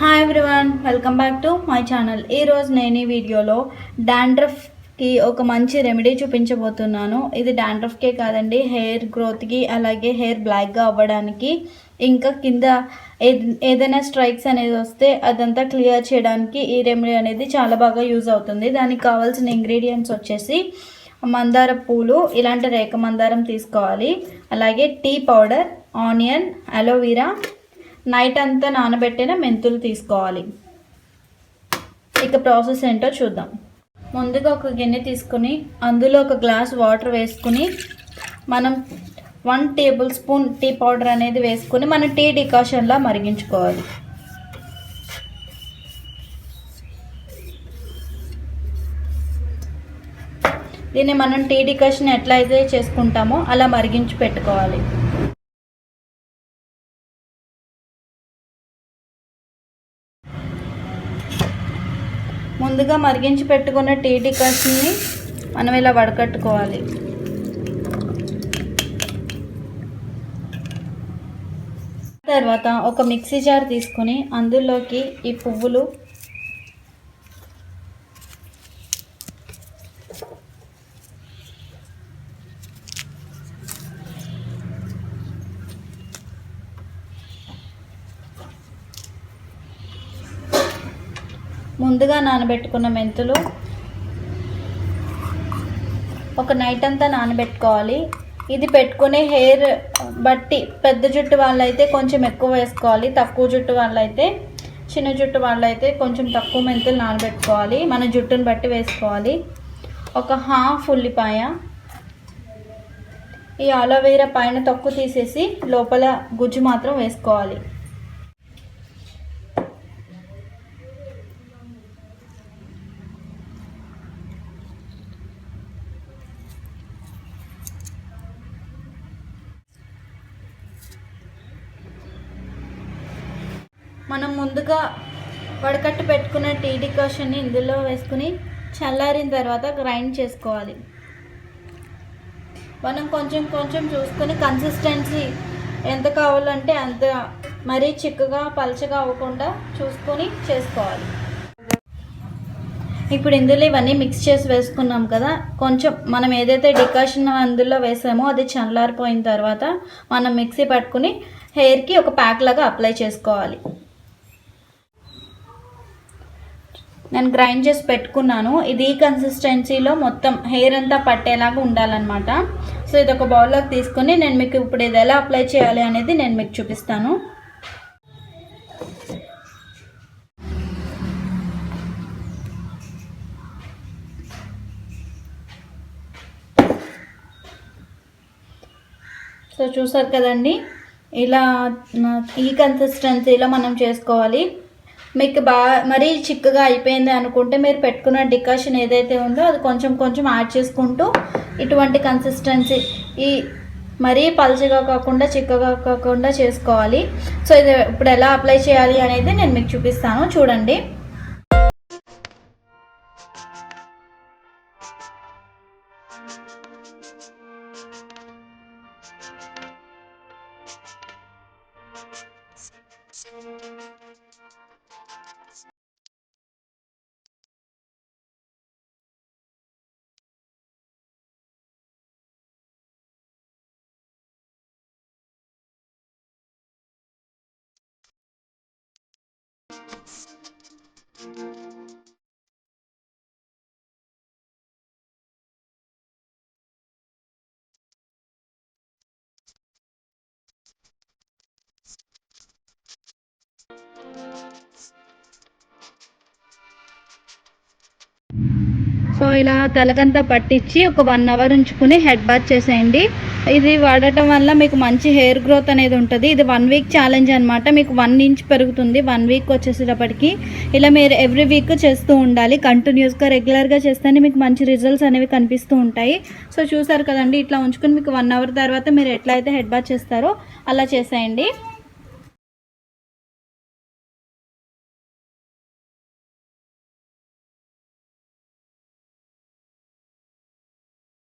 Hi everyone, welcome back to my channel. ఈరోజు నేను ఈ వీడియోలో డాండ్రఫ్కి ఒక మంచి రెమెడీ చూపించబోతున్నాను. ఇది డాండ్రఫ్కే కాదండి, హెయిర్ గ్రోత్కి, అలాగే హెయిర్ బ్లాక్గా అవ్వడానికి, ఇంకా కింద ఏదైనా స్ట్రైక్స్ అనేది వస్తే అదంతా క్లియర్ చేయడానికి ఈ రెమెడీ అనేది చాలా బాగా యూజ్ అవుతుంది. దానికి కావాల్సిన ఇంగ్రీడియంట్స్ వచ్చేసి మందార పూలు, ఇలాంటి రేఖ మందారం తీసుకోవాలి, అలాగే tea powder, onion, aloe vera, night అంతా నానబెట్టిన మెంతులు తీసుకోవాలి. ఇక ప్రాసెస్ ఏంటో చూద్దాం. ముందుగా ఒక గిన్నె తీసుకుని అందులో ఒక గ్లాస్ వాటర్ వేసుకుని మనం 1 టేబుల్ స్పూన్ టీ పౌడర్ అనేది వేసుకుని మనం టీ డికాషన్లా మరిగించుకోవాలి. దీన్ని మనం టీ డికాషన్ ఎట్లా అయితే చేసుకుంటామో అలా మరిగించి పెట్టుకోవాలి. ముందుగా మరిగించి పెట్టుకున్న టీ డికాషన్ని మనం ఇలా వడకట్టుకోవాలి. తర్వాత ఒక మిక్సీ జార్ తీసుకొని అందులోకి ఈ పువ్వులు, ముందుగా నానబెట్టుకున్న మెంతులు, ఒక నైట్ అంతా నానబెట్టుకోవాలి. ఇది పెట్టుకునే హెయిర్ బట్టి పెద్ద జుట్టు వాళ్ళైతే కొంచెం ఎక్కువ వేసుకోవాలి, తక్కువ జుట్టు వాళ్ళైతే, చిన్న జుట్టు వాళ్ళైతే కొంచెం తక్కువ మెంతులు నానబెట్టుకోవాలి. మన జుట్టుని బట్టి వేసుకోవాలి. ఒక హాఫ్ ఉల్లిపాయ, ఈ అలోవెరా పైన తొక్కు తీసేసి లోపల గుజ్జు మాత్రం వేసుకోవాలి. మనం ముందుగా వడకట్టు పెట్టుకున్న టీ డికాషన్ని ఇందులో వేసుకుని చల్లారిన తర్వాత గ్రైండ్ చేసుకోవాలి. మనం కొంచెం కొంచెం చూసుకొని కన్సిస్టెన్సీ ఎంత కావాలంటే అంత, మరీ చిక్కగా పలచగా అవ్వకుండా చూసుకొని చేసుకోవాలి. ఇప్పుడు ఇందులో ఇవన్నీ మిక్స్ చేసి వేసుకున్నాం కదా, కొంచెం మనం ఏదైతే డికాషన్ అందులో వేసామో అది చల్లారిపోయిన తర్వాత మనం మిక్సీ పట్టుకుని హెయిర్కి ఒక ప్యాక్ లాగా అప్లై చేసుకోవాలి. నేను గ్రైండ్ చేసి పెట్టుకున్నాను. ఇది ఈ కన్సిస్టెన్సీలో మొత్తం హెయిర్ అంతా పట్టేలాగా ఉండాలన్నమాట. సో ఇది ఒక బౌల్లోకి తీసుకొని నేను మీకు ఇప్పుడు ఇది ఎలా అప్లై చేయాలి అనేది నేను మీకు చూపిస్తాను. సో చూసారు కదండి, ఇలా ఈ కన్సిస్టెన్సీలో మనం చేసుకోవాలి. మీకు మరీ చిక్కగా అయిపోయింది అనుకుంటే మీరు పెట్టుకున్న డికాషన్ ఏదైతే ఉందో అది కొంచెం కొంచెం యాడ్ చేసుకుంటూ ఇటువంటి కన్సిస్టెన్సీ, ఈ మరీ పల్చగా కాకుండా చిక్కగా కాకుండా చేసుకోవాలి. సో ఇది ఇప్పుడు ఎలా అప్లై చేయాలి అనేది నేను మీకు చూపిస్తాను, చూడండి. సో ఇలా తలకంతా పట్టించి ఒక 1 అవర్ ఉంచుకుని హెడ్ బాత్ చేసేయండి. ఇది వాడటం వల్ల మీకు మంచి హెయిర్ గ్రోత్ అనేది ఉంటుంది. ఇది 1 వీక్ ఛాలెంజ్ అనమాట. మీకు 1 ఇంచ్ పెరుగుతుంది 1 వీక్ వచ్చేసేటప్పటికి. ఇలా మీరు ఎవ్రీ వీక్ చేస్తూ ఉండాలి, కంటిన్యూస్గా రెగ్యులర్గా చేస్తేనే మీకు మంచి రిజల్ట్స్ అనేవి కనిపిస్తూ ఉంటాయి. సో చూసారు కదండి, ఇట్లా ఉంచుకుని మీకు 1 అవర్ తర్వాత మీరు ఎట్లా అయితే హెడ్ బాత్ చేస్తారో అలా చేసేయండి.